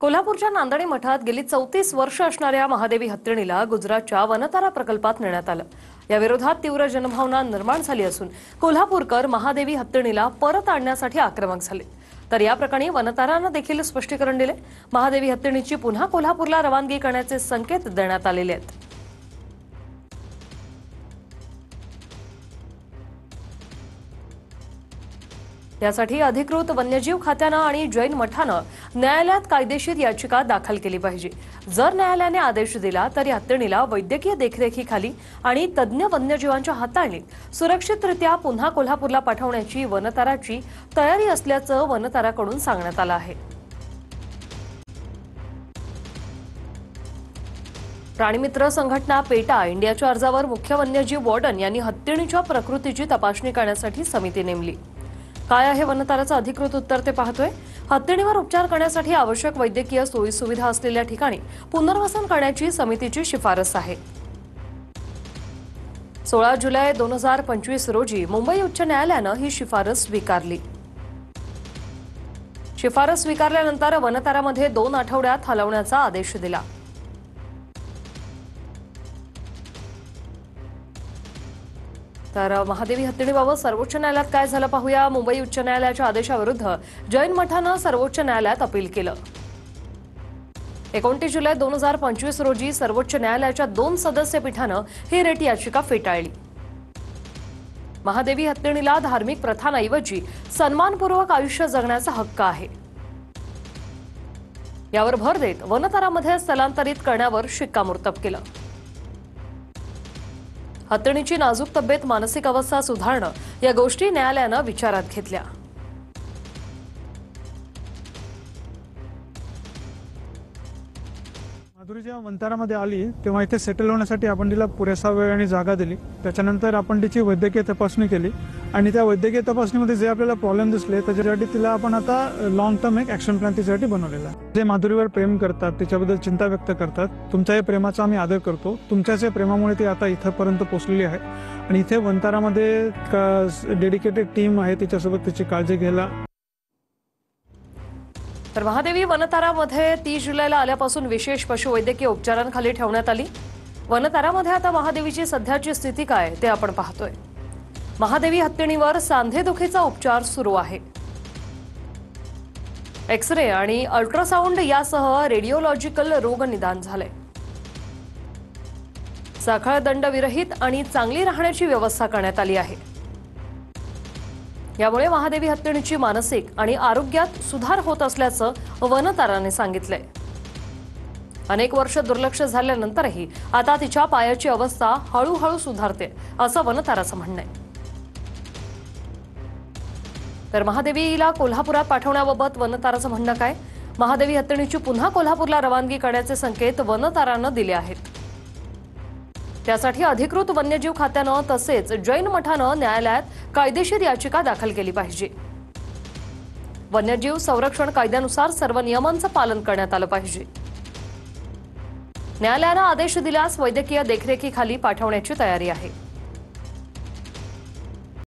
कोल्हापूरच्या नांदणी मठात गेली 34 वर्ष असणाऱ्या महादेवी हत्तीणीला गुजरातच्या वनतारा प्रकल्पात नेण्यात आलं। या विरोधात तीव्र जनभावना निर्माण झाली असून कोल्हापूरकर महादेवी हत्तीणीला परत आणण्यासाठी आक्रमक झाले। तर या प्रकरणी वनतारानं देखील स्पष्टीकरण दिले। महादेवी हत्तीणीची पुन्हा कोल्हापूरला रवानगी करण्याचे संकेत देण्यात आलेले आहेत। यासाठी अधिकृत वन्यजीव खात्यानं आणि जैन मठानं न्यायालयात कायदेशीर याचिका दाखल केली पाहिजे। जर न्यायालयाने आदेश दिला तर या हत्तीणीला वैद्यकीय देखरेखीखाली आणि तज्ञ वन्यजीवांच्या हाताळणीत सुरक्षितरित्या पुन्हा कोल्हापूरला पाठवण्याची वनताराची तयारी असल्याचं वनताराकडून सांगण्यात आलं आहे। प्राणीमित्र संघटना पेटा इंडियाच्या अर्जावर मुख्य वन्यजीव वॉर्डन यांनी हत्तीणीच्या प्रकृतीची तपासणी करण्यासाठी समिती नेमली। काय आहे वनताराचं अधिकृत उत्तर ते पाहतोय। हत्तीणीवर उपचार करण्यासाठी आवश्यक वैद्यकीय सोयी सुविधा असलेल्या ठिकाणी पुनर्वसन करण्याची समितीची शिफारस आहे। 16 जुलै 2025 रोजी मुंबई उच्च न्यायालयानं ही शिफारस स्वीकारली। शिफारस स्वीकारल्यानंतर वनतारामध्ये 2 आठवड्यात हलवण्याचा आदेश दिला। तर महादेवी हत्तीणीबाबत सर्वोच्च न्यायालयात काय झालं पाहूया। मुंबई उच्च न्यायालयाच्या आदेशाविरुद्ध जैन मठानं सर्वोच्च न्यायालयात अपील केलं। 29 जुलै 2025 रोजी सर्वोच्च न्यायालयाच्या 2 सदस्य पीठानं ही रेट याचिका फेटाळली। महादेवी हत्तीणीला धार्मिक प्रथांऐवजी सन्मानपूर्वक आयुष्य जगण्याचा हक्क आहे, यावर भर देत वनतारामध्ये स्थलांतरित करण्यावर शिक्कामोर्तब केलं। हत्तीणीची नाजूक तब्येत, मानसिक अवस्था सुधारणं या गोष्टी न्यायालयानं विचारात घेतल्या। माधुरी जेव्हा वनतारामध्ये आली तेव्हा इथे सेटल होण्यासाठी आपण तिला पुरेसा वेळ आणि जागा दिली। त्याच्यानंतर आपण तिची वैद्यकीय तपासणी केली आणि त्या वैद्यकीय तपासणीमध्ये जे आपल्याला प्रॉब्लेम दिसले त्याच्यासाठी तिला आपण आता लॉंग टर्म एक ऍक्शन प्लॅन तिच्यासाठी बनवलेला आहे। जे माधुरीवर प्रेम करतात, तिच्याबद्दल चिंता व्यक्त करतात, तुमच्या या प्रेमाचा आम्ही आदर करतो। तुमच्याच या प्रेमामुळे ती आता इथपर्यंत पोहोचलेली आहे आणि इथे वनतारामध्ये डेडिकेटेड टीम आहे तिच्यासोबत तिची काळजी घ्यायला। तर महादेवी वनतारामध्ये 30 जुलैला आल्यापासून विशेष पशुवैद्यकीय उपचारांखाली ठेवण्यात आली। वनतारामध्ये आता महादेवीची सध्याची स्थिती काय ते आपण पाहतोय। महादेवी हत्तीणीवर सांधेदुखीचा उपचार सुरू आहे। एक्स-रे आणि अल्ट्रासाउंड यासह रेडिओलॉजिकल रोग निदान झाले। साखळ दंड विरहित आणि चांगली राहण्याची व्यवस्था करण्यात आली आहे। यामुळे महादेवी हत्तीणीची मानसिक आणि आरोग्यात सुधार होत असल्याचं वनताराने सांगितलंय। अनेक वर्ष दुर्लक्ष झाल्यानंतरही आता तिच्या पायाची अवस्था हळूहळू सुधारते असं वनताराचं म्हणणं आहे। तर महादेवीला कोल्हापुरात पाठवण्याबाबत वनताराचं म्हणणं काय? महादेवी हत्तीणीची पुन्हा कोल्हापूरला रवानगी करण्याचे संकेत वनतारानं दिले आहेत। त्यासाठी अधिकृत वन्यजीव खात्यानं तसेच जैन मठानं न्यायालयात कायदेशीर याचिका दाखल केली पाहिजे। वन्यजीव संरक्षण कायद्यानुसार सर्व नियमांचं पालन करण्यात आलं पाहिजे। न्यायालयानं आदेश दिल्यास वैद्यकीय देखरेखीखाली पाठवण्याची तयारी आहे।